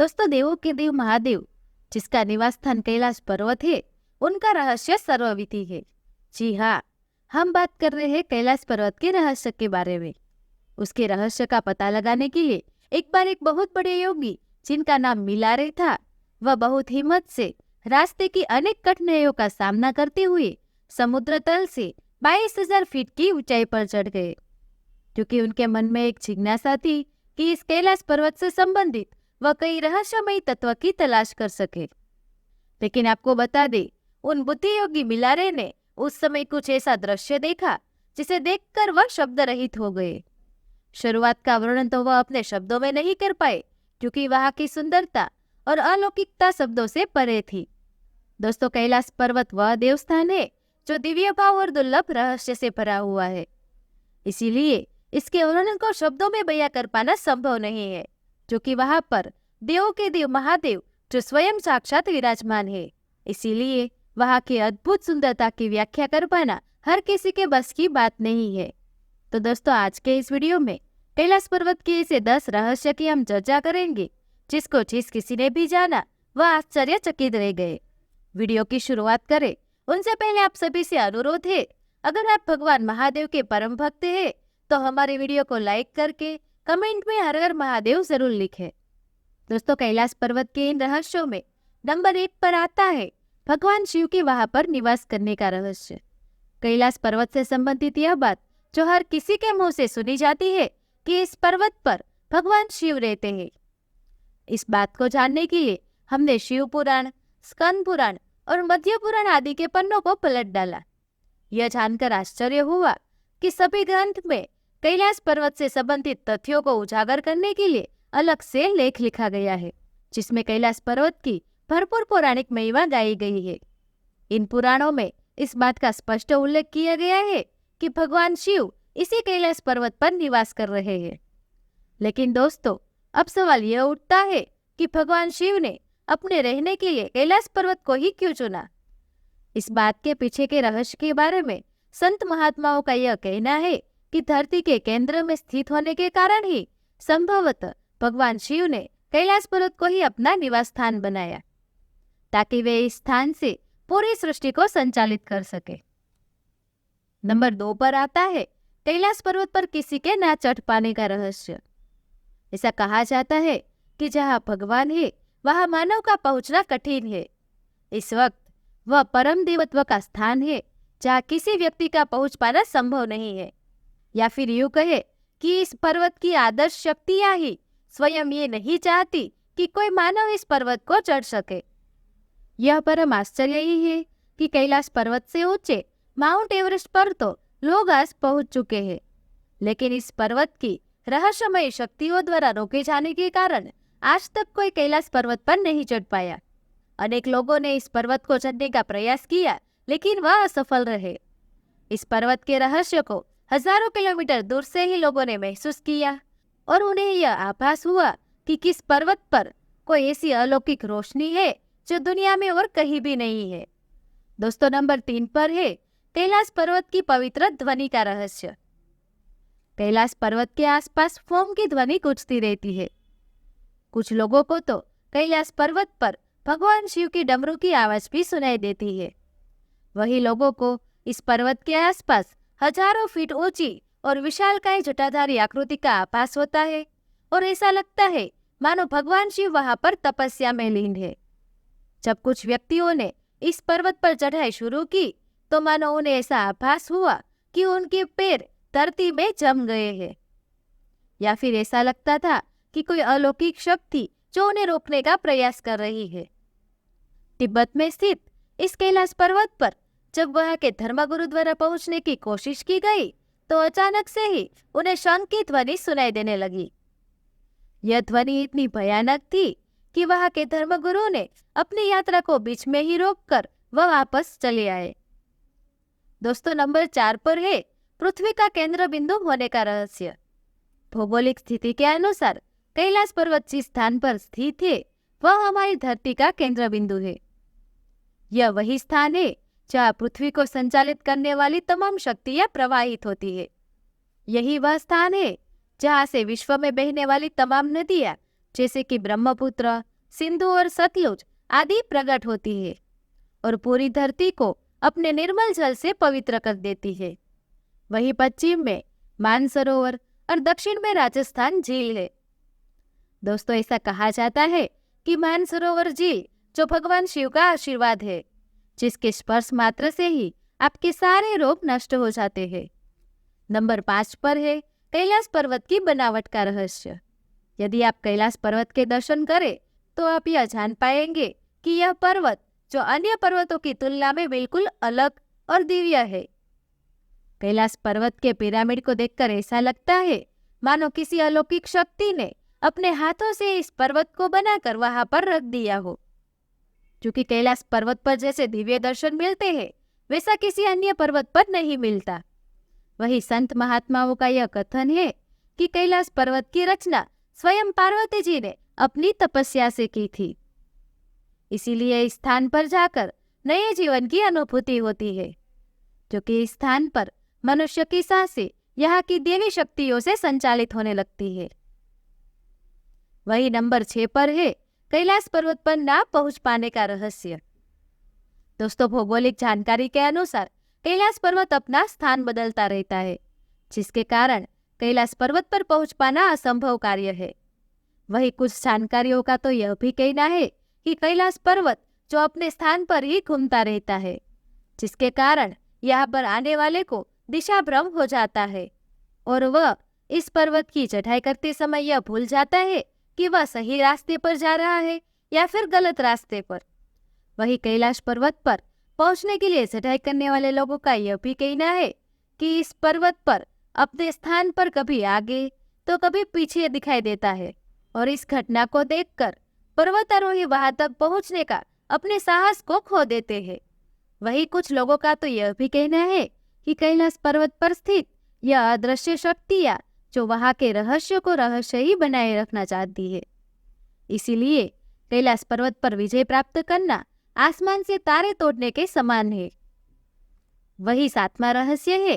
दोस्तों, देवों के देव महादेव जिसका निवास स्थान कैलाश पर्वत है, उनका रहस्य सर्वविदित है। जी हाँ, हम बात कर रहे हैं कैलाश पर्वत के रहस्य के बारे में। उसके रहस्य का पता लगाने के लिए एक बार एक बहुत बड़े योगी जिनका नाम मिलारे था, वह बहुत हिम्मत से रास्ते की अनेक कठिनाइयों का सामना करते हुए समुद्र तल से 22,000 फीट की ऊंचाई पर चढ़ गए। क्योंकि उनके मन में एक जिज्ञासा थी कि इस कैलाश पर्वत से संबंधित वह कई रहस्यमयी तत्व की तलाश कर सके। लेकिन आपको बता दे, उन बुद्धियोगी मिलारे ने उस समय कुछ ऐसा दृश्य देखा जिसे देखकर वह शब्द रहित हो गए। शुरुआत का वर्णन तो वह अपने शब्दों में नहीं कर पाए, क्योंकि वहां की सुंदरता और अलौकिकता शब्दों से परे थी। दोस्तों, कैलाश पर्वत वह देवस्थान है जो दिव्य भाव और दुर्लभ रहस्य से भरा हुआ है। इसीलिए इसके वर्णन को शब्दों में बयां कर पाना संभव नहीं है, क्योंकि वहां पर देवों के देव महादेव जो स्वयं साक्षात विराजमान है। इसीलिए वहां की अद्भुत सुंदरता की व्याख्या कर पाना हर किसी के बस की बात नहीं है। तो दोस्तों, आज के इस वीडियो में कैलाश पर्वत के ऐसे 10 रहस्य की हम चर्चा करेंगे जिसको जिस किसी ने भी जाना वह आश्चर्यचकित रह गए। वीडियो की शुरुआत करें उनसे पहले आप सभी से अनुरोध है, अगर आप भगवान महादेव के परम भक्त हैं तो हमारे वीडियो को लाइक करके कमेंट में हर हर महादेव जरूर लिखें। दोस्तों, कैलाश पर्वत के इन रहस्यों में नंबर 1 पर आता है भगवान शिव के वहां पर निवास करने का रहस्य। कैलाश पर्वत से संबंधित यह बात जो हर किसी के मुंह से सुनी जाती है कि इस पर्वत पर भगवान शिव रहते हैं। इस बात को जानने के लिए हमने शिव पुराण, स्कंद पुराण और मध्य पुराण आदि के पन्नों को पलट डाला। यह जानकर आश्चर्य हुआ कि सभी ग्रंथ में कैलाश पर्वत से संबंधित तथ्यों को उजागर करने के लिए अलग से लेख लिखा गया है, जिसमें कैलाश पर्वत की भरपूर पौराणिक महिमा गाई गई है। इन पुराणों में इस बात का स्पष्ट उल्लेख किया गया है कि भगवान शिव इसी कैलाश पर्वत पर निवास कर रहे हैं। लेकिन दोस्तों, अब सवाल यह उठता है कि भगवान शिव ने अपने रहने के लिए कैलाश पर्वत को ही क्यों चुना। इस बात के पीछे के रहस्य के बारे में संत महात्माओं का यह कहना है कि धरती के केंद्र में स्थित होने के कारण ही संभवतः भगवान शिव ने कैलाश पर्वत को ही अपना निवास स्थान बनाया, ताकि वे इस स्थान से पूरी सृष्टि को संचालित कर सके। नंबर 2 पर आता है कैलाश पर्वत पर किसी के ना चढ़ पाने का रहस्य। ऐसा कहा जाता है कि जहाँ भगवान है वहाँ मानव का पहुंचना कठिन है। इस वक्त वह परम देवत्व का स्थान है जहाँ किसी व्यक्ति का पहुंच पाना संभव नहीं है। या फिर यूं कहे कि इस पर्वत की आदर्श शक्तियां ही स्वयं ये नहीं चाहती कि कोई मानव इस पर्वत को चढ़ सके। यह परम आश्चर्य ही है कि कैलाश पर्वत से ऊंचे माउंट एवरेस्ट पर तो लोग आज पहुंच चुके हैं, लेकिन इस पर्वत की रहस्यमय शक्तियों द्वारा रोके जाने के कारण आज तक कोई कैलाश पर्वत पर नहीं चढ़ पाया। अनेक लोगों ने इस पर्वत को चढ़ने का प्रयास किया, लेकिन वह असफल रहे। इस पर्वत के रहस्य को हजारों किलोमीटर दूर से ही लोगों ने महसूस किया और उन्हें यह आभास हुआ कि किस पर्वत पर कोई ऐसी अलौकिक रोशनी है जो दुनिया में और कहीं भी नहीं है। दोस्तों, नंबर 3 पर है कैलाश पर्वत की पवित्र ध्वनि का रहस्य। कैलाश पर्वत के आसपास फोम की ध्वनि गूंजती रहती है। कुछ लोगों को तो कैलाश पर्वत पर भगवान शिव की डमरू की आवाज भी सुनाई देती है। वही लोगों को इस पर्वत के आसपास हजारों फीट ऊंची और विशालकाय जटाधारी आकृति का आभास होता है और ऐसा लगता है मानो भगवान शिव वहां पर तपस्या में लीन है। जब कुछ व्यक्तियों ने इस पर्वत पर चढ़ाई शुरू की तो मानो उन्हें ऐसा आभास हुआ कि उनके पैर धरती में जम गए हैं, या फिर ऐसा लगता था कि कोई अलौकिक शक्ति जो उन्हें रोकने का प्रयास कर रही है। तिब्बत में स्थित इस कैलाश पर्वत पर जब वहां के धर्मगुरु द्वारा पहुंचने की कोशिश की गई तो अचानक से ही उन्हें शंख की ध्वनि सुनाई देने लगी। यह ध्वनि इतनी भयानक थी कि वहां के धर्मगुरु ने अपनी यात्रा को बीच में ही रोककर वह वापस चले आए। दोस्तों, नंबर 4 पर है पृथ्वी का केंद्र बिंदु होने का रहस्य। भौगोलिक स्थिति के अनुसार कैलाश पर्वत जिस स्थान पर स्थित है वह हमारी धरती का केंद्र बिंदु है। यह वही स्थान है जहाँ पृथ्वी को संचालित करने वाली तमाम शक्तियां प्रवाहित होती है। यही वह स्थान है जहाँ से विश्व में बहने वाली तमाम नदियां जैसे कि ब्रह्मपुत्र, सिंधु और सतलुज आदि प्रकट होती है और पूरी धरती को अपने निर्मल जल से पवित्र कर देती है। वहीं पश्चिम में मानसरोवर और दक्षिण में राजस्थान झील है। दोस्तों, ऐसा कहा जाता है कि मानसरोवर झील जो भगवान शिव का आशीर्वाद है, जिसके स्पर्श मात्र से ही आपके सारे रोग नष्ट हो जाते हैं। नंबर 5 पर है कैलाश पर्वत की बनावट का रहस्य। यदि आप कैलाश पर्वत के दर्शन करें तो आप यह जान पाएंगे कि यह पर्वत जो अन्य पर्वतों की तुलना में बिल्कुल अलग और दिव्य है। कैलाश पर्वत के पिरामिड को देखकर ऐसा लगता है मानो किसी अलौकिक शक्ति ने अपने हाथों से इस पर्वत को बनाकर वहां पर रख दिया हो। क्योंकि कैलाश पर्वत पर जैसे दिव्य दर्शन मिलते हैं, वैसा किसी अन्य पर्वत पर नहीं मिलता। वही संत महात्माओं का यह कथन है कि कैलाश पर्वत की रचना स्वयं पार्वती जी ने अपनी तपस्या से की थी। इसीलिए इस स्थान पर जाकर नए जीवन की अनुभूति होती है, क्योंकि इस स्थान पर मनुष्य की सांसें यहाँ की देवी शक्तियों से संचालित होने लगती है। वही नंबर 6 पर है कैलाश पर्वत पर ना पहुंच पाने का रहस्य। दोस्तों, भौगोलिक जानकारी के अनुसार कैलाश पर्वत अपना स्थान बदलता रहता है, जिसके कारण कैलाश पर्वत पर पहुंच पाना असंभव कार्य है। वही कुछ जानकारियों का तो यह भी कहना है कि कैलाश पर्वत जो अपने स्थान पर ही घूमता रहता है, जिसके कारण यहाँ पर आने वाले को दिशा भ्रम हो जाता है और वह इस पर्वत की चढ़ाई करते समय यह भूल जाता है कि वह सही रास्ते पर जा रहा है या फिर गलत रास्ते पर। वही कैलाश पर्वत पर पहुंचने के लिए चढ़ाई करने वाले लोगों का यह भी कहना है कि इस पर्वत पर अपने स्थान पर कभी आगे तो कभी पीछे दिखाई देता है और इस घटना को देखकर पर्वतारोही वहां तक पहुंचने का अपने साहस को खो देते हैं। वही कुछ लोगों का तो यह भी कहना है कि कैलाश पर्वत पर स्थित यह अदृश्य शक्तियां जो वहां के रहस्य को रहस्य ही बनाए रखना चाहती है। इसीलिए कैलाश पर्वत पर विजय प्राप्त करना आसमान से तारे तोड़ने के समान है। वही 7वां रहस्य है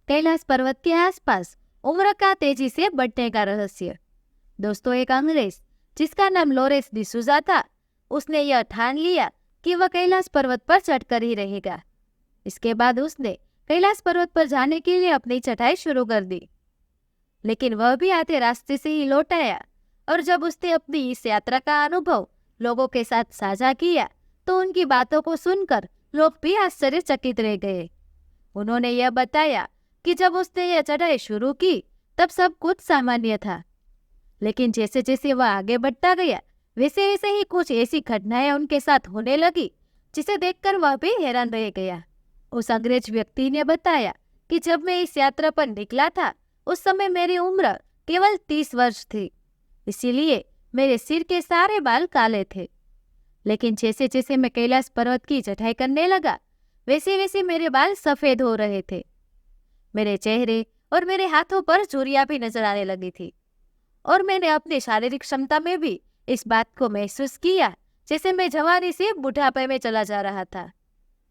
कैलाश पर्वत के आसपास उम्र का तेजी से बढ़ने का रहस्य। दोस्तों, एक अंग्रेज जिसका नाम लॉरेंस डिसूजा था, उसने यह ठान लिया कि वह कैलाश पर्वत पर चढ़कर ही रहेगा। इसके बाद उसने कैलाश पर्वत पर जाने के लिए अपनी चढ़ाई शुरू कर दी, लेकिन वह भी आधे रास्ते से ही लौट आया और जब उसने अपनी इस यात्रा का अनुभव लोगों के साथ साझा किया तो उनकी बातों को सुनकर लोग भी आश्चर्यचकित रह गए। उन्होंने यह बताया कि जब उसने यह चढ़ाई शुरू की तब सब कुछ सामान्य था, लेकिन जैसे जैसे वह आगे बढ़ता गया वैसे वैसे ही कुछ ऐसी घटनाएं उनके साथ होने लगी जिसे देखकर वह भी हैरान रह गया। उस अंग्रेज व्यक्ति ने बताया कि जब मैं इस यात्रा पर निकला था उस समय मेरी उम्र केवल 30 वर्ष थी, इसीलिए मेरे सिर के सारे बाल काले थे। लेकिन जैसे जैसे मैं कैलाश पर्वत की चढ़ाई करने लगा वैसे वैसे मेरे बाल सफेद हो रहे थे। मेरे चेहरे और मेरे हाथों पर झुर्रियां भी नजर आने लगी थी और मैंने अपनी शारीरिक क्षमता में भी इस बात को महसूस किया जैसे मैं जवानी से बुढ़ापे में चला जा रहा था।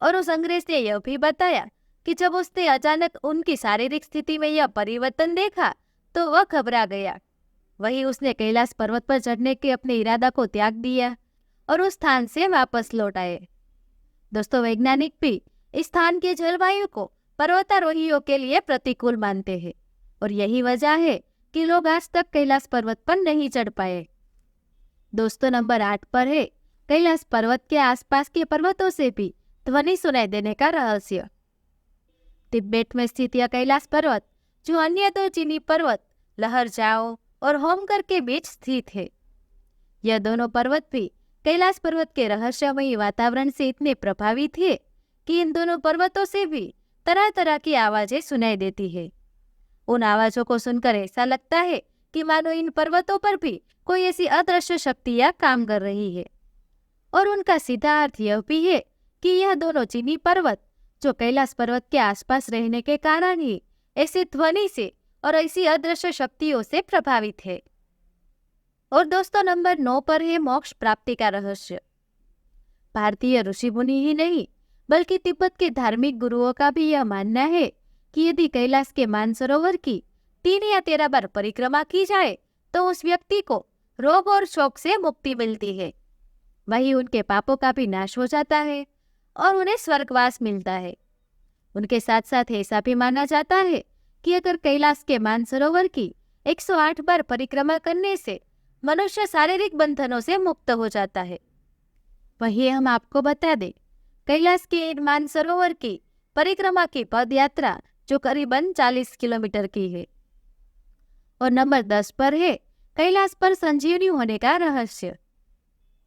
और उस अंग्रेज ने यह भी बताया कि जब उसने अचानक उनकी शारीरिक स्थिति में यह परिवर्तन देखा तो वह घबरा गया। वही उसने कैलाश पर्वत पर चढ़ने के अपने इरादा को त्याग दिया और उस स्थान से वापस लौट आए। दोस्तों, वैज्ञानिक भी इस स्थान के जलवायु को पर्वतारोहियों के लिए प्रतिकूल मानते हैं और यही वजह है कि लोग आज तक कैलाश पर्वत पर नहीं चढ़ पाए। दोस्तों, नंबर 8 पर है कैलाश पर्वत के आसपास के पर्वतों से भी ध्वनि सुनाई देने का रहस्य। तिब्बत में स्थित यह कैलाश पर्वत जो अन्य 2 चीनी पर्वत लहरजाओ और होमकर के बीच स्थित है, यह दोनों पर्वत भी कैलाश पर्वत के रहस्यमयी वातावरण से इतने प्रभावित है कि इन दोनों पर्वतों से भी तरह तरह की आवाजें सुनाई देती है। उन आवाजों को सुनकर ऐसा लगता है कि मानो इन पर्वतों पर भी कोई ऐसी अदृश्य शक्तियां काम कर रही है। और उनका सीधा अर्थ यह भी है कि यह दोनों चीनी पर्वत जो कैलाश पर्वत के आसपास रहने के कारण ही ऐसी ध्वनि से और ऐसी अदृश्य शक्तियों से प्रभावित है। और दोस्तों, नंबर 9 पर है मोक्ष प्राप्ति का रहस्य। भारतीय ऋषि मुनि ही नहीं बल्कि तिब्बत के धार्मिक गुरुओं का भी यह मानना है कि यदि कैलाश के मानसरोवर की 3 या 13 बार परिक्रमा की जाए तो उस व्यक्ति को रोग और शोक से मुक्ति मिलती है। वहीं उनके पापों का भी नाश हो जाता है और उन्हें स्वर्गवास मिलता है। उनके साथ साथ ऐसा भी माना जाता है कि अगर कैलाश के मानसरोवर की 108 बार परिक्रमा करने से मनुष्य शारीरिक बंधनों से मुक्त हो जाता है। वहीं हम आपको बता दें, कैलाश के इन मानसरोवर की परिक्रमा की पद यात्रा जो करीबन 40 किलोमीटर की है। और नंबर 10 पर है कैलाश पर संजीवनी होने का रहस्य।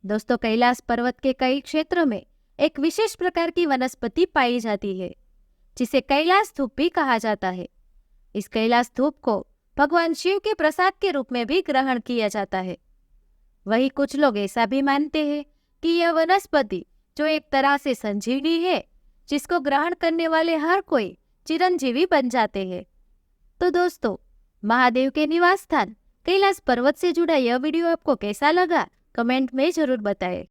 दोस्तों, कैलाश पर्वत के कई क्षेत्रों में एक विशेष प्रकार की वनस्पति पाई जाती है जिसे कैलाश धूप भी कहा जाता है। इस कैलाश धूप को भगवान शिव के प्रसाद के रूप में भी ग्रहण किया जाता है। वही कुछ लोग ऐसा भी मानते हैं कि यह वनस्पति जो एक तरह से संजीवनी है, जिसको ग्रहण करने वाले हर कोई चिरंजीवी बन जाते हैं। तो दोस्तों, महादेव के निवास स्थान कैलाश पर्वत से जुड़ा यह वीडियो आपको कैसा लगा, कमेंट में जरूर बताएं।